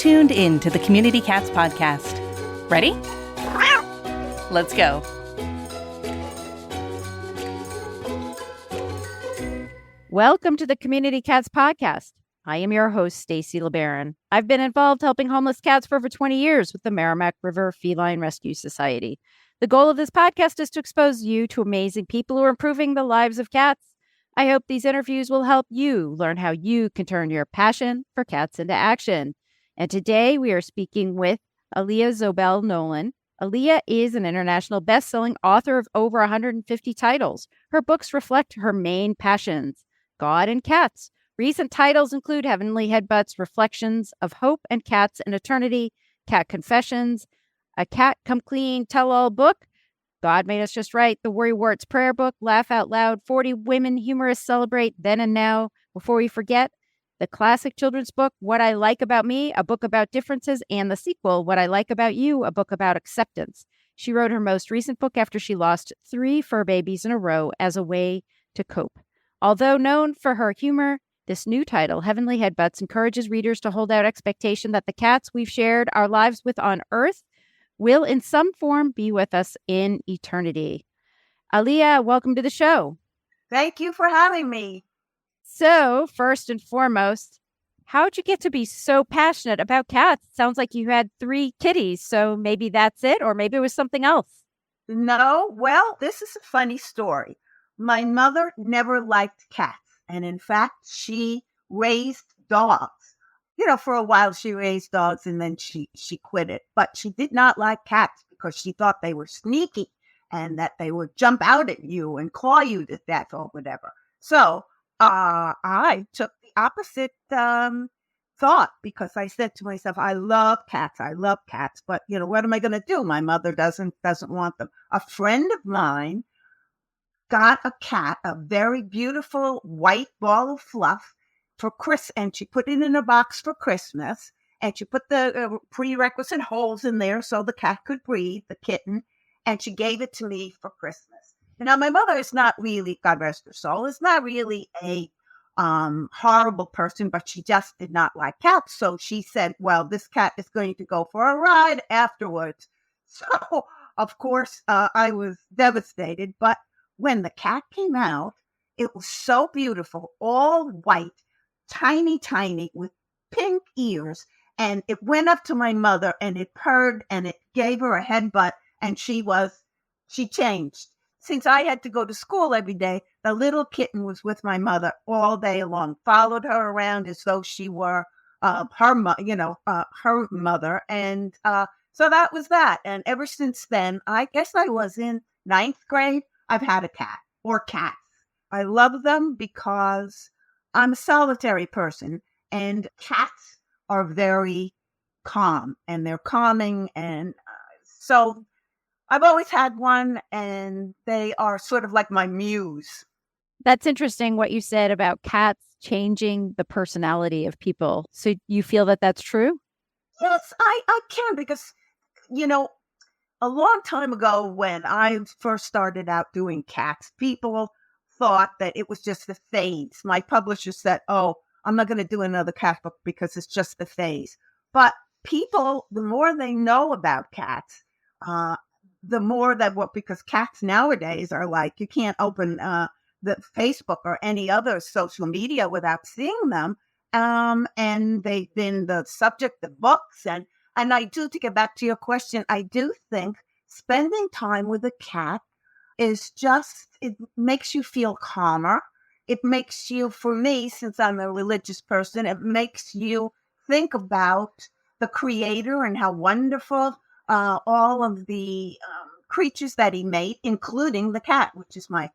tuned in to the Community Cats podcast. Ready? Let's go. Welcome to the Community Cats podcast. I am your host, Stacy LeBaron. I've been involved helping homeless cats for over 20 years with the Merrimack River Feline Rescue Society. The goal of this podcast is to expose you to amazing people who are improving the lives of cats. I hope these interviews will help you learn how you can turn your passion for cats into action. And today we are speaking with Allia Zobel Nolan. Allia is an international best-selling author of over 150 titles. Her books reflect her main passions, God and cats. Recent titles include Heavenly Headbutts, Reflections of Hope and Cats in Eternity, Cat Confessions, A Cat Come Clean Tell-All Book, God Made Us Just Right, The Worry Warts Prayer Book, Laugh Out Loud, 40 Women Humorists Celebrate Then and Now, Before We Forget, the classic children's book, What I Like About Me, a book about differences, and the sequel, What I Like About You, a book about acceptance. She wrote her most recent book after she lost 3 fur babies in a row as a way to cope. Although known for her humor, this new title, Heavenly Headbutts, encourages readers to hold out expectation that the cats we've shared our lives with on Earth will in some form be with us in eternity. Allia, welcome to the show. Thank you for having me. So, first and foremost, how'd you get to be so passionate about cats? Sounds like you had 3 kitties, so maybe that's it, or maybe it was something else. No, well, this is a funny story. My mother never liked cats. And in fact, she raised dogs. For a while she raised dogs and then she quit it. But she did not like cats because she thought they were sneaky and that they would jump out at you and claw you to death or whatever. So I took the opposite thought because I said to myself, I love cats. But, what am I going to do? My mother doesn't want them. A friend of mine got a cat, a very beautiful white ball of fluff for Chris, and she put it in a box for Christmas, and she put the prerequisite holes in there so the cat could breathe, the kitten, and she gave it to me for Christmas. Now, my mother is not really, God rest her soul, is not really a horrible person, but she just did not like cats. So she said, well, this cat is going to go for a ride afterwards. So, of course, I was devastated, but when the cat came out, it was so beautiful, all white, tiny, with pink ears. And it went up to my mother and it purred and it gave her a headbutt and she changed. Since I had to go to school every day, the little kitten was with my mother all day long, followed her around as though she were her mother. And so that was that. And ever since then, I guess I was in 9th grade, I've had a cat or cats. I love them because I'm a solitary person and cats are very calm and they're calming. And so I've always had one and they are sort of like my muse. That's interesting what you said about cats changing the personality of people. So you feel that that's true? Yes, I can because, a long time ago when I first started out doing cats, people thought that it was just a phase. My publisher said, oh, I'm not going to do another cat book because it's just a phase. But people, the more they know about cats, the more that because cats nowadays are like, you can't open the Facebook or any other social media without seeing them. And they've been the subject of books. And I do, to get back to your question, I do think spending time with a cat is it makes you feel calmer. It makes you, for me, since I'm a religious person, it makes you think about the Creator and how wonderful all of the creatures that he made, including the cat, which is my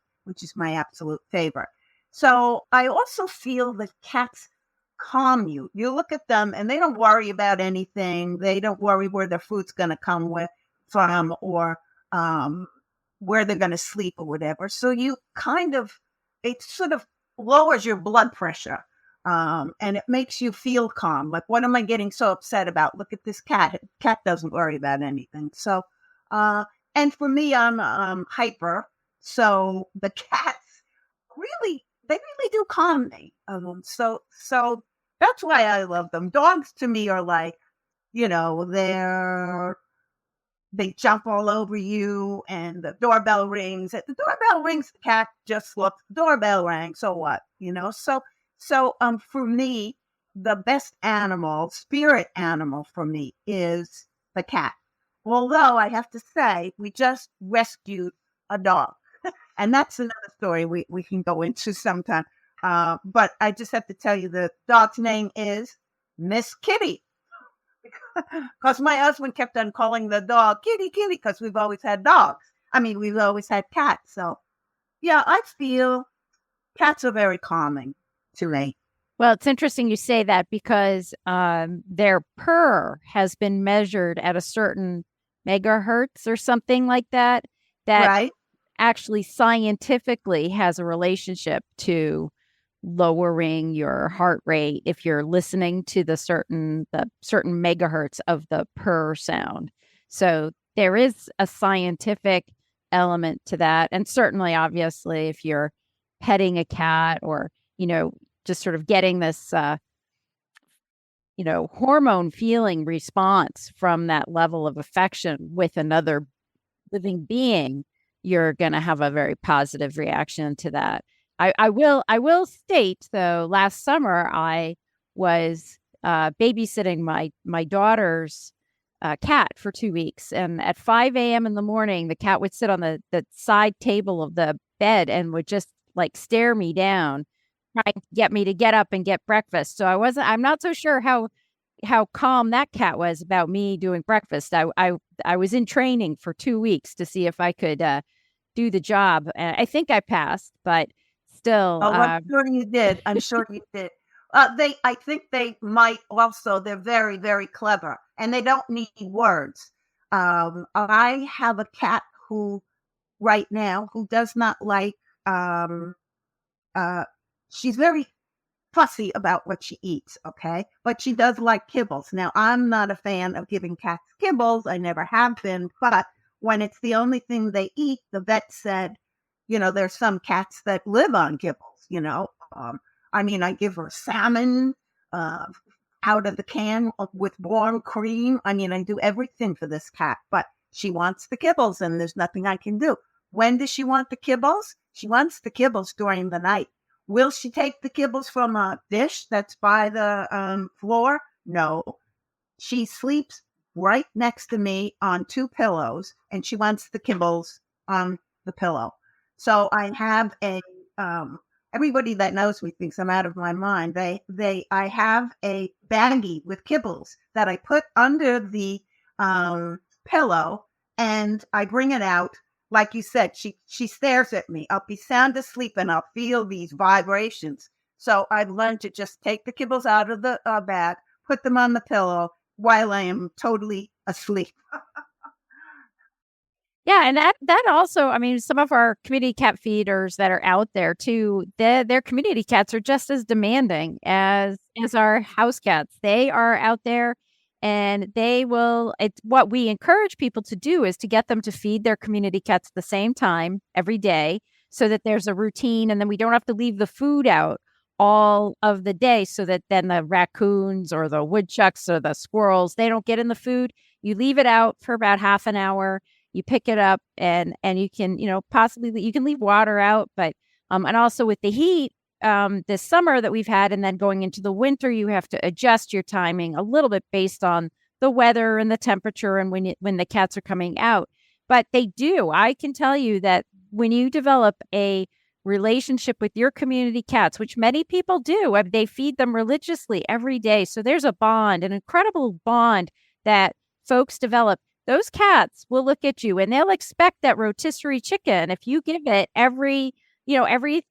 absolute favorite. So I also feel that cats calm you. You look at them and they don't worry about anything. They don't worry where their food's going to come from or where they're going to sleep or whatever. So it sort of lowers your blood pressure and it makes you feel calm. Like, what am I getting so upset about? Look at this cat. Cat doesn't worry about anything. So, and for me, I'm hyper. So the cats they really do calm me. So that's why I love them. Dogs to me are like they jump all over you, and the doorbell rings. If the doorbell rings, the cat just looks, doorbell rang, so what? For me, the best animal, spirit animal for me is the cat. Although I have to say, we just rescued a dog. And that's another story we can go into sometime. But I just have to tell you, the dog's name is Miss Kitty. Because my husband kept on calling the dog Kitty, Kitty, because we've always had dogs. I mean, we've always had cats. So, yeah, I feel cats are very calming to me. Well, it's interesting you say that because their purr has been measured at a certain megahertz or something like that, Right? actually scientifically has a relationship to lowering your heart rate if you're listening to the certain megahertz of the purr sound. So there is a scientific element to that. And certainly, obviously, if you're petting a cat or, just sort of getting this, hormone feeling response from that level of affection with another living being, you're going to have a very positive reaction to that. I will state, though, last summer I was babysitting my daughter's cat for 2 weeks. And at 5 a.m. in the morning, the cat would sit on the side table of the bed and would just like stare me down, trying to get me to get up and get breakfast. So I'm not so sure how calm that cat was about me doing breakfast. I was in training for 2 weeks to see if I could do the job. I think I passed, but still. Oh, I'm sure you did. I'm sure you did. I think they might also, they're very, very clever, and they don't need words. I have a cat right now, who does not like, she's very fussy about what she eats, okay? But she does like kibbles. Now, I'm not a fan of giving cats kibbles. I never have been. But when it's the only thing they eat, the vet said, there's some cats that live on kibbles, I give her salmon out of the can with warm cream. I do everything for this cat, but she wants the kibbles, and there's nothing I can do. When does she want the kibbles? She wants the kibbles during the night. Will she take the kibbles from a dish that's by the floor? No. She sleeps right next to me on 2 pillows, and she wants the kibbles on the pillow. So I have everybody that knows me thinks I'm out of my mind. I have a baggie with kibbles that I put under the pillow, and I bring it out. Like you said, she stares at me. I'll be sound asleep and I'll feel these vibrations. So I've learned to just take the kibbles out of the bag, put them on the pillow while I am totally asleep. Yeah, and that also, some of our community cat feeders that are out there too, their community cats are just as demanding as our house cats. They are out there, and it's what we encourage people to do is to get them to feed their community cats at the same time every day, so that there's a routine, and then we don't have to leave the food out all of the day, so that then the raccoons or the woodchucks or the squirrels, they don't get in the food. You leave it out for about half an hour. You pick it up, and you can, possibly you can leave water out, but and also with the heat this summer that we've had, and then going into the winter, you have to adjust your timing a little bit based on the weather and the temperature and when the cats are coming out. But I can tell you that when you develop a relationship with your community cats, which many people do, they feed them religiously every day. So there's a bond, an incredible bond that folks develop. Those cats will look at you and they'll expect that rotisserie chicken. If you give it every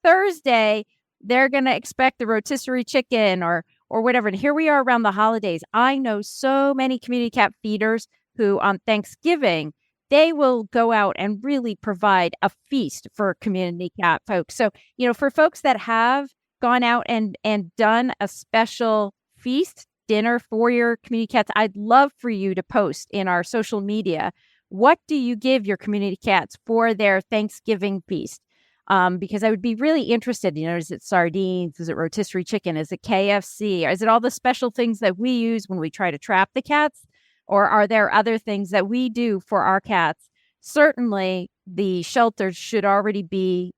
Thursday, they're going to expect the rotisserie chicken or whatever. And here we are around the holidays. I know so many community cat feeders who on Thanksgiving, they will go out and really provide a feast for community cat folks. So, for folks that have gone out and done a special feast, dinner for your community cats, I'd love for you to post in our social media. What do you give your community cats for their Thanksgiving feast? Because I would be really interested, is it sardines? Is it rotisserie chicken? Is it KFC? Is it all the special things that we use when we try to trap the cats? Or are there other things that we do for our cats? Certainly, the shelters should already be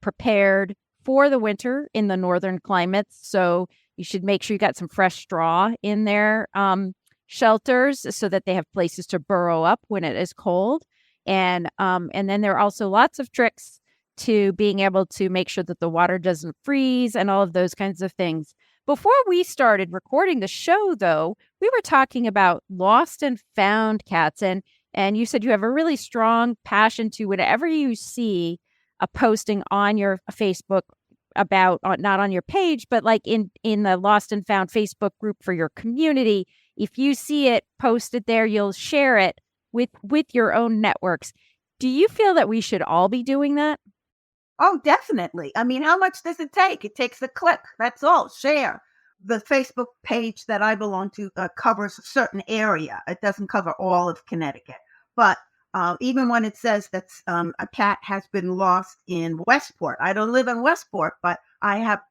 prepared for the winter in the northern climates. So you should make sure you got some fresh straw in their shelters so that they have places to burrow up when it is cold. And then there are also lots of tricks to being able to make sure that the water doesn't freeze and all of those kinds of things. Before we started recording the show, though, we were talking about lost and found cats. And you said you have a really strong passion to whenever you see a posting on your Facebook about, not on your page, but like in the Lost and Found Facebook group for your community, if you see it posted there, you'll share it with your own networks. Do you feel that we should all be doing that? Oh, definitely. I mean, how much does it take? It takes a click. That's all. Share. The Facebook page that I belong to covers a certain area. It doesn't cover all of Connecticut. But even when it says that a cat has been lost in Westport, I don't live in Westport, but I have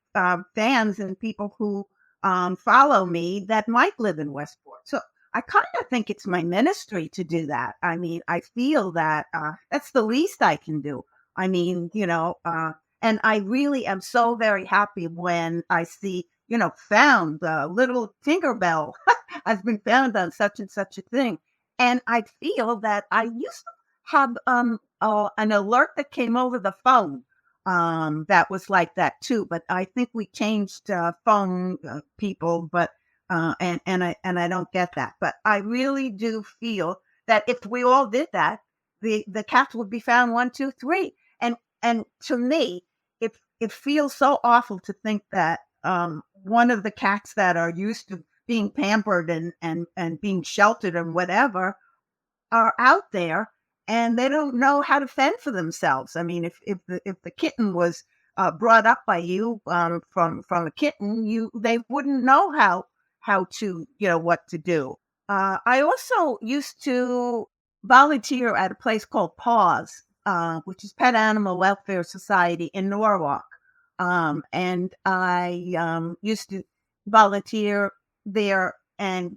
fans and people who follow me that might live in Westport. So I kind of think it's my ministry to do that. I mean, I feel that that's the least I can do. I mean, and I really am so very happy when I see, found little Tinkerbell has been found on such and such a thing. And I feel that I used to have an alert that came over the phone that was like that too. But I think we changed phone people, but and I don't get that. But I really do feel that if we all did that, the cats would be found 1, 2, 3. And to me, it feels so awful to think that one of the cats that are used to being pampered and being sheltered and whatever are out there and they don't know how to fend for themselves. I mean, if the kitten was brought up by you from a kitten, they wouldn't know how to what to do. I also used to volunteer at a place called PAWS, which is Pet Animal Welfare Society in Norwalk. And I used to volunteer there and,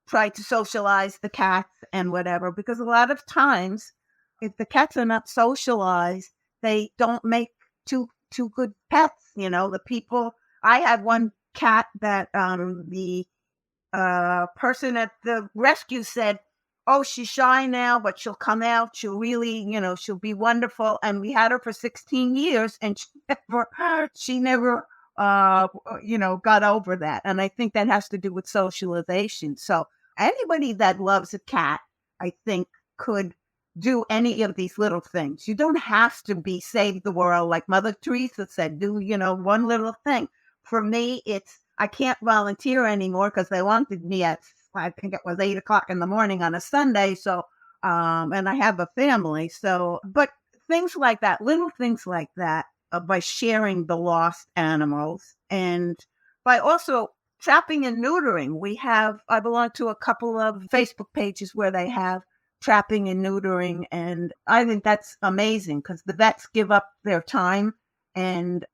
try to socialize the cats and whatever, because a lot of times if the cats are not socialized, they don't make too good pets. The people, I had one cat that the person at the rescue said, oh, she's shy now, but she'll come out. She'll really, she'll be wonderful. And we had her for 16 years and she never, got over that. And I think that has to do with socialization. So anybody that loves a cat, I think could do any of these little things. You don't have to save the world. Like Mother Teresa said, do, one little thing. For me, I can't volunteer anymore because they wanted me at, I think it was 8:00 in the morning on a Sunday. So, and I have a family. So, but things like that, little things like that, by sharing the lost animals and by also trapping and neutering. I belong to a couple of Facebook pages where they have trapping and neutering. And I think that's amazing because the vets give up their time. And,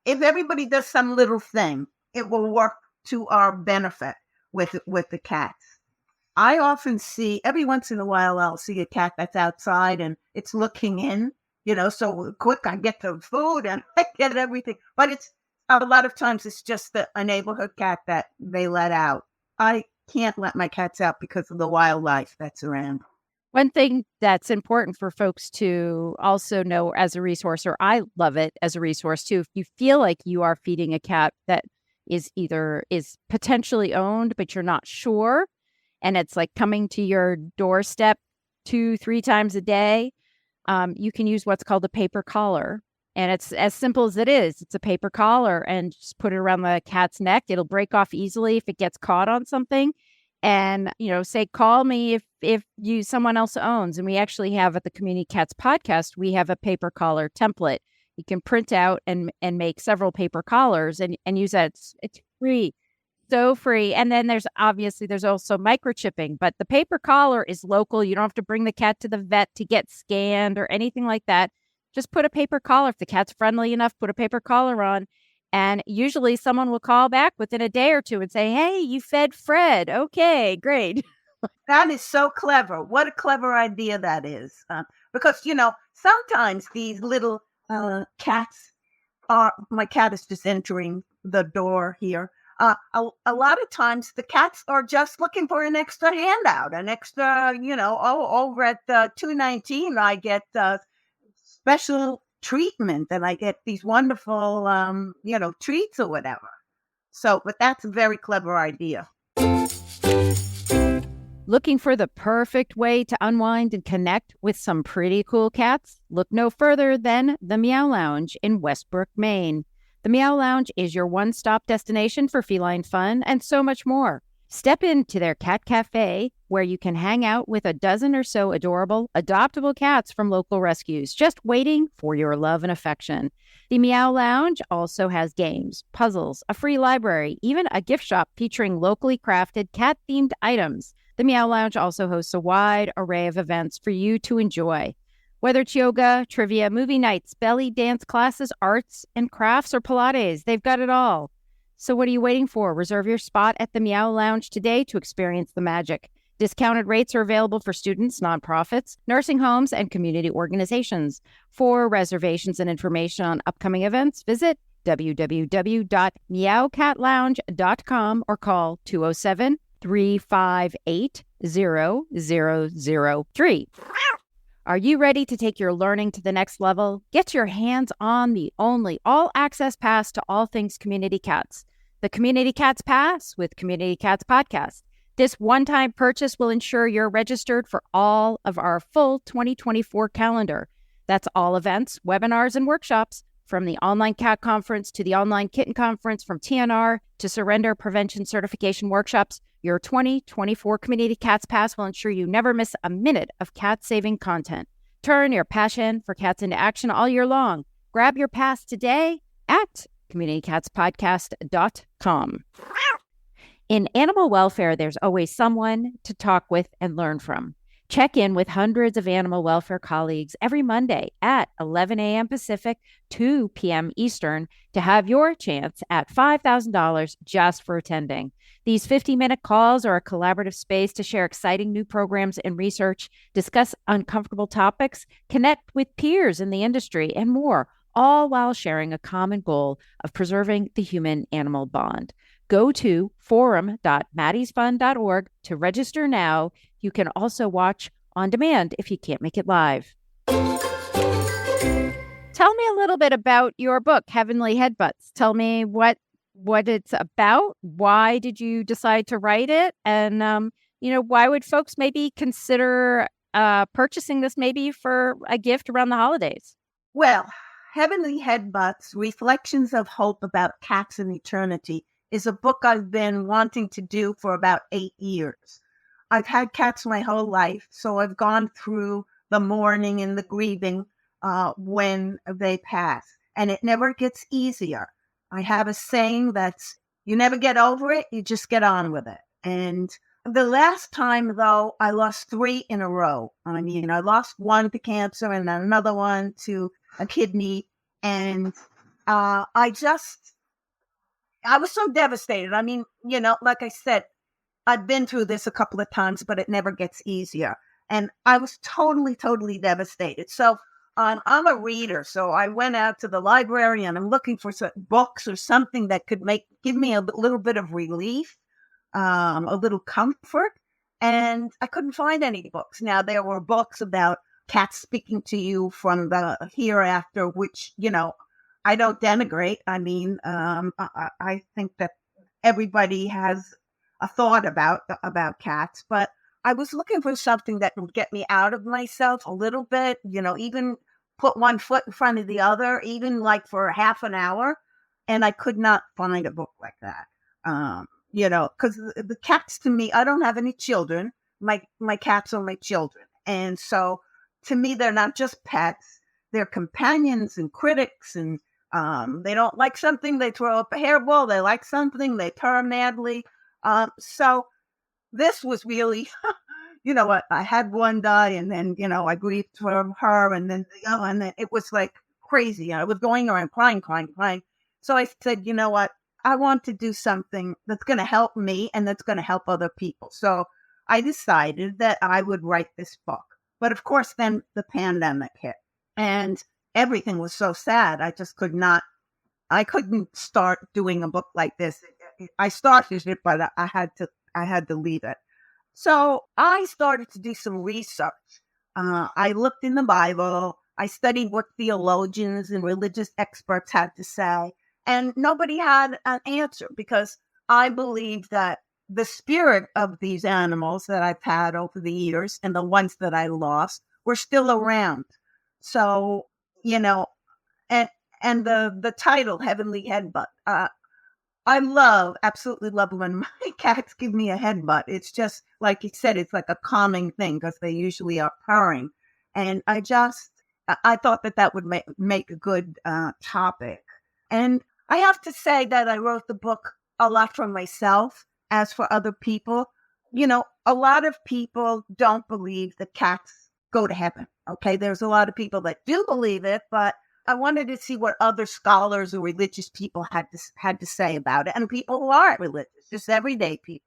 if everybody does some little thing, it will work to our benefit with the cats. I often see, every once in a while, I'll see a cat that's outside and it's looking in, so quick I get the food and I get everything. But it's a lot of times it's just a neighborhood cat that they let out. I can't let my cats out because of the wildlife that's around. One thing that's important for folks to also know as a resource, or I love it as a resource too, if you feel like you are feeding a cat that is potentially owned, but you're not sure, and it's like coming to your doorstep 2-3 times a day, you can use what's called a paper collar. And it's as simple as it is. It's a paper collar and just put it around the cat's neck. It'll break off easily if it gets caught on something. And, say, call me if someone else owns. And we actually have at the Community Cats podcast, we have a paper collar template. You can print out and make several paper collars and use that. It's free, so free. And then there's also microchipping, but the paper collar is local. You don't have to bring the cat to the vet to get scanned or anything like that. Just put a paper collar. If the cat's friendly enough, put a paper collar on. And usually someone will call back within a day or two and say, hey, you fed Fred. Okay, great. That is so clever. What a clever idea that is. Because, sometimes these little cats my cat is just entering the door here. A lot of times the cats are just looking for an extra handout, an extra, over at the 219, I get special treatment and I get these wonderful, treats or whatever. So, but that's a very clever idea. Looking for the perfect way to unwind and connect with some pretty cool cats? Look no further than the Meow Lounge in Westbrook, Maine. The Meow Lounge is your one-stop destination for feline fun and so much more. Step into their cat cafe where you can hang out with a dozen or so adorable, adoptable cats from local rescues, just waiting for your love and affection. The Meow Lounge also has games, puzzles, a free library, even a gift shop featuring locally crafted cat-themed items. The Meow Lounge also hosts a wide array of events for you to enjoy. Whether it's yoga, trivia, movie nights, belly dance classes, arts and crafts, or Pilates, they've got it all. So what are you waiting for? Reserve your spot at the Meow Lounge today to experience the magic. Discounted rates are available for students, nonprofits, nursing homes, and community organizations. For reservations and information on upcoming events, visit www.meowcatlounge.com or call 207-358-0003. Are you ready to take your learning to the next level? Get your hands on the only all-access pass to all things Community Cats, the Community Cats Pass with Community Cats Podcast. This one-time purchase will ensure you're registered for all of our full 2024 calendar. That's all events, webinars, and workshops, from the online cat conference to the online kitten conference, from TNR to surrender prevention certification workshops. Your 2024 Community Cats Pass will ensure you never miss a minute of cat-saving content. Turn your passion for cats into action all year long. Grab your pass today at communitycatspodcast.com. In animal welfare, there's always someone to talk with and learn from. Check in with hundreds of animal welfare colleagues every Monday at 11 a.m. Pacific, 2 p.m. Eastern to have your chance at $5,000 just for attending. These 50-minute calls are a collaborative space to share exciting new programs and research, discuss uncomfortable topics, connect with peers in the industry, and more, all while sharing a common goal of preserving the human-animal bond. Go to forum.mattiesfund.org to register now. You can also watch on demand if you can't make it live. Tell me a little bit about your book, Heavenly Headbutts. Tell me what it's about. Why did you decide to write it? And, why would folks maybe consider purchasing this maybe for a gift around the holidays? Well, Heavenly Headbutts, Reflections of Hope About Cats and Eternity, is a book I've been wanting to do for about 8 years. I've had cats my whole life, so I've gone through the mourning and the grieving when they pass, and it never gets easier. I have a saying that's, you never get over it, you just get on with it. And the last time, though, I lost 3 in a row. I mean, I lost one to cancer and another one to a kidney, and I was so devastated. I mean, like I said, I've been through this a couple of times, but it never gets easier. And I was totally, totally devastated. So I'm a reader. So I went out to the library and I'm looking for some books or something that could give me a little bit of relief, a little comfort. And I couldn't find any books. Now, there were books about cats speaking to you from the hereafter, which, I don't denigrate. I mean, I think that everybody has a thought about cats, but I was looking for something that would get me out of myself a little bit, even put one foot in front of the other, even like for half an hour. And I could not find a book like that. Because the cats, to me, I don't have any children. My cats are my children. And so to me, they're not just pets. They're companions and critics, and they don't like something, they throw up a hairball. They like something, they purr madly. So this was really, I had one die, and then, I grieved for her, and then the other, and then it was like crazy. I was going around crying. So I said, you know what? I want to do something that's going to help me and that's going to help other people. So I decided that I would write this book. But of course, then the pandemic hit and everything was so sad. I couldn't start doing a book like this. I started it, but I had to leave it. So I started to do some research. I looked in the Bible. I studied what theologians and religious experts had to say, and nobody had an answer because I believe that the spirit of these animals that I've had over the years and the ones that I lost were still around. So, you know, and the title Heavenly Headbutt. Absolutely love when my cats give me a headbutt. It's just, like you said, it's like a calming thing because they usually are purring. And I thought that would make a good topic. And I have to say that I wrote the book a lot for myself. As for other people, a lot of people don't believe that cats go to heaven. Okay. There's a lot of people that do believe it, but I wanted to see what other scholars or religious people had to say about it, and people who aren't religious, just everyday people.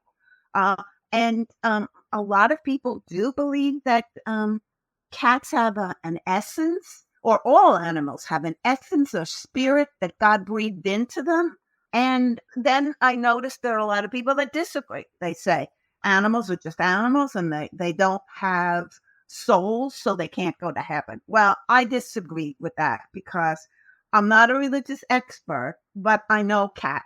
And a lot of people do believe that cats have an essence, or all animals have an essence or spirit that God breathed into them. And then I noticed there are a lot of people that disagree. They say animals are just animals and they don't have souls, so they can't go to heaven. Well, I disagree with that because I'm not a religious expert, but I know cats.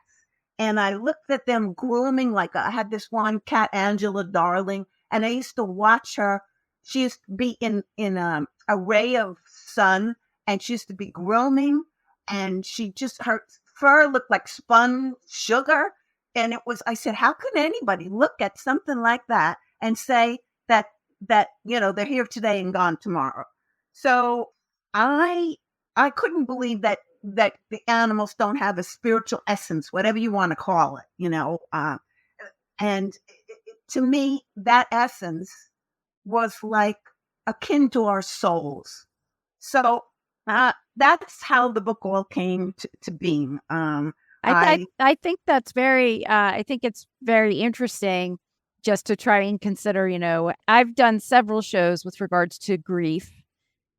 And I looked at them grooming, I had this one cat, Angela Darling, and I used to watch her. She used to be in a ray of sun, and she used to be grooming, and her fur looked like spun sugar. And I said, how can anybody look at something like that and say that they're here today and gone tomorrow? So I couldn't believe that the animals don't have a spiritual essence, whatever you want to call it, and to me, that essence was like akin to our souls. So that's how the book all came to being. I think that's I think it's very interesting just to try and consider, I've done several shows with regards to grief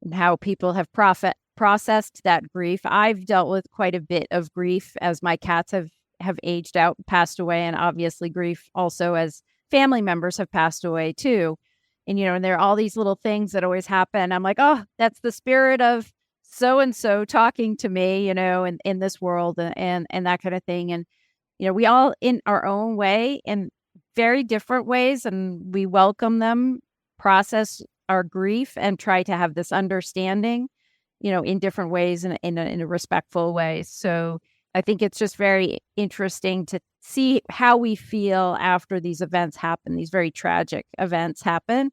and how people have processed that grief. I've dealt with quite a bit of grief as my cats have aged out, passed away, and obviously grief also as family members have passed away too. And, and there are all these little things that always happen. I'm like, oh, that's the spirit of so-and-so talking to me, in this world and that kind of thing. And, we all in our own way, in very different ways, and we welcome them, process our grief, and try to have this understanding, in different ways and in a respectful way. So I think it's just very interesting to see how we feel after these events happen, these very tragic events happen.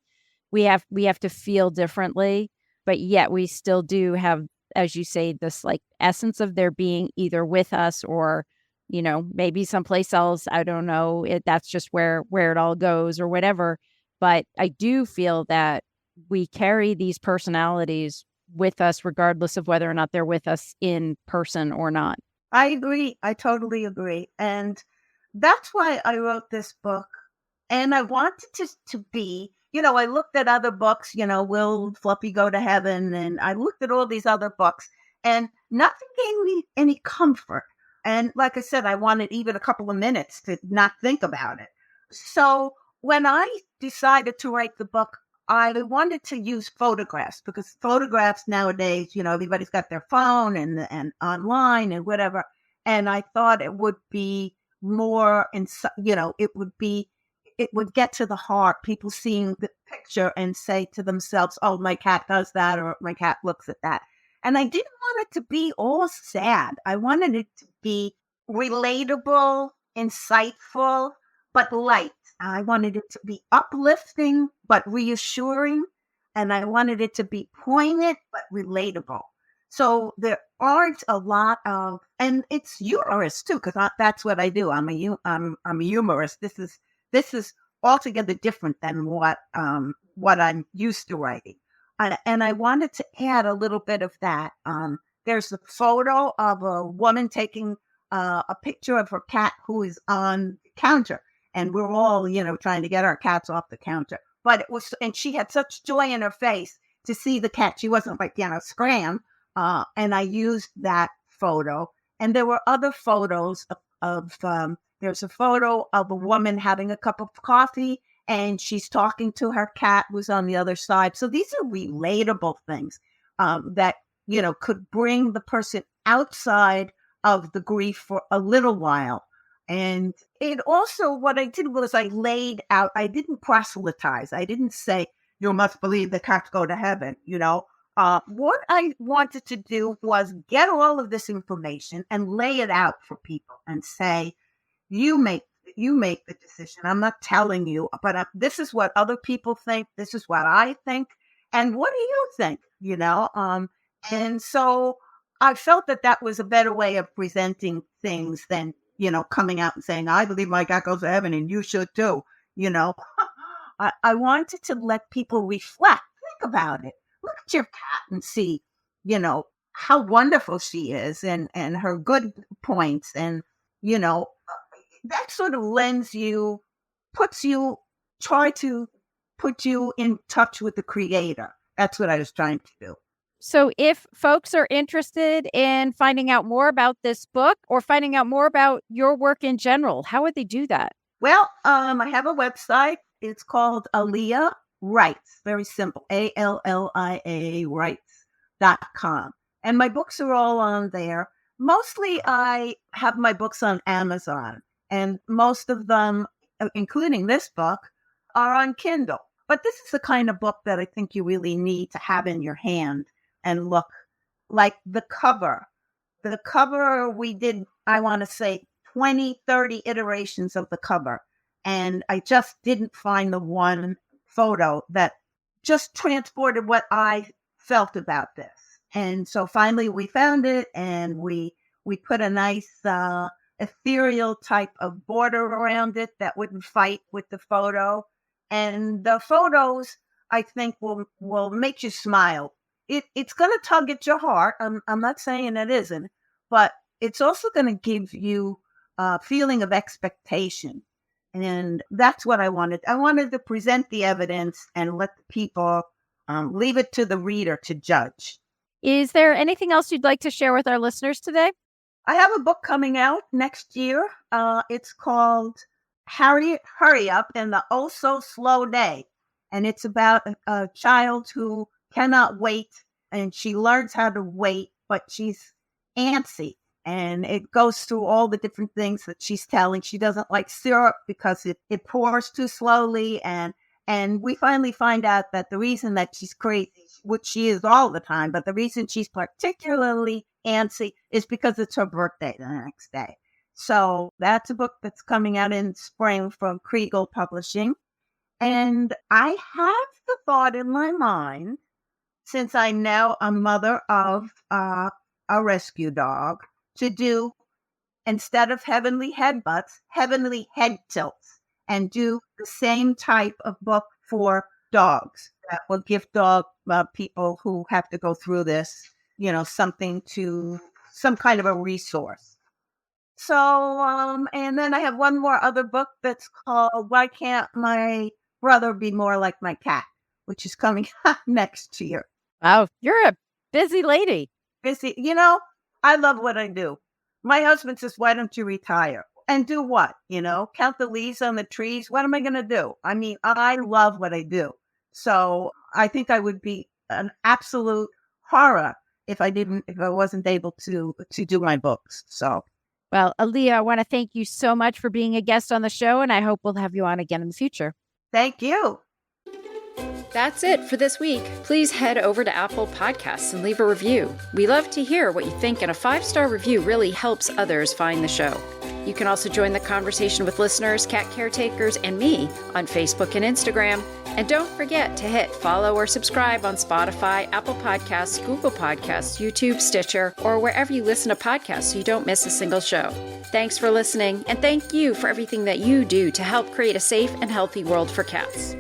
We have to feel differently, but yet we still do have, as you say, this essence of their being either with us or, maybe someplace else. I don't know. That's just where it all goes or whatever. But I do feel that we carry these personalities with us, regardless of whether or not they're with us in person or not. I agree. I totally agree. And that's why I wrote this book. And I wanted to be, I looked at other books, Will Fluffy Go to Heaven? And I looked at all these other books, and nothing gave me any comfort. And like I said, I wanted even a couple of minutes to not think about it. So when I decided to write the book, I wanted to use photographs, because photographs nowadays, everybody's got their phone and online and whatever. And I thought it would be more, it would get to the heart, people seeing the picture and say to themselves, oh, my cat does that, or my cat looks at that. And I didn't want it to be all sad. I wanted it to be relatable, insightful, but light. I wanted it to be uplifting, but reassuring. And I wanted it to be poignant, but relatable. So there aren't a lot of, and it's humorous too, because that's what I do. I'm a humorist. This is altogether different than what I'm used to writing. And I wanted to add a little bit of that. There's a photo of a woman taking a picture of her cat who is on the counter. and we're all, trying to get our cats off the counter. But it was, and she had such joy in her face to see the cat. She wasn't like, scram. And I used that photo. And there were other photos there's a photo of a woman having a cup of coffee, and she's talking to her cat who's on the other side. So these are relatable things that, could bring the person outside of the grief for a little while. And it also, what I did was I laid out, I didn't proselytize. I didn't say, you must believe the cats go to heaven, What I wanted to do was get all of this information and lay it out for people and say, you make the decision. I'm not telling you, but this is what other people think. This is what I think. And what do you think? And so I felt that was a better way of presenting things than, coming out and saying, I believe my cat goes to heaven and you should too. I wanted to let people reflect, think about it. Look at your cat and see, how wonderful she is and her good points. And, that sort of try to put you in touch with the creator. That's what I was trying to do. So if folks are interested in finding out more about this book or finding out more about your work in general, how would they do that? Well, I have a website. It's called Allia Writes. Very simple. ALLIA Writes.com. And my books are all on there. Mostly I have my books on Amazon. And most of them, including this book, are on Kindle. But this is the kind of book that I think you really need to have in your hand and look. Like the cover. The cover, we did, I want to say, 20, 30 iterations of the cover. And I just didn't find the one photo that just transported what I felt about this. And so finally we found it, and we put a nice ethereal type of border around it that wouldn't fight with the photo. And the photos, I think, will make you smile. It's going to tug at your heart. I'm not saying it isn't, but it's also going to give you a feeling of expectation. And that's what I wanted. I wanted to present the evidence and let the people leave it to the reader to judge. Is there anything else you'd like to share with our listeners today? I have a book coming out next year. It's called Hurry Up in the Oh So Slow Day. And it's about a child who cannot wait, and she learns how to wait, but she's antsy. And it goes through all the different things that she's telling. She doesn't like syrup because it pours too slowly. And we finally find out that the reason that she's crazy, which she is all the time, but the reason she's particularly antsy is because it's her birthday the next day. So that's a book that's coming out in spring from Kriegel Publishing. And I have the thought in my mind, since I'm now a mother of a rescue dog, to do, instead of heavenly headbutts, heavenly head tilts, and do the same type of book for dogs that will give dog people who have to go through this, some kind of a resource. So, and then I have one more other book that's called Why Can't My Brother Be More Like My Cat, which is coming out next year. Wow, you're a busy lady. Busy. I love what I do. My husband says, why don't you retire? And do what? Count the leaves on the trees? What am I going to do? I mean, I love what I do. So I think I would be an absolute horror if I wasn't able to do my books. So. Well, Allia, I want to thank you so much for being a guest on the show, and I hope we'll have you on again in the future. Thank you. That's it for this week. Please head over to Apple Podcasts and leave a review. We love to hear what you think, and a 5-star review really helps others find the show. You can also join the conversation with listeners, cat caretakers, and me on Facebook and Instagram. And don't forget to hit follow or subscribe on Spotify, Apple Podcasts, Google Podcasts, YouTube, Stitcher, or wherever you listen to podcasts so you don't miss a single show. Thanks for listening, and thank you for everything that you do to help create a safe and healthy world for cats.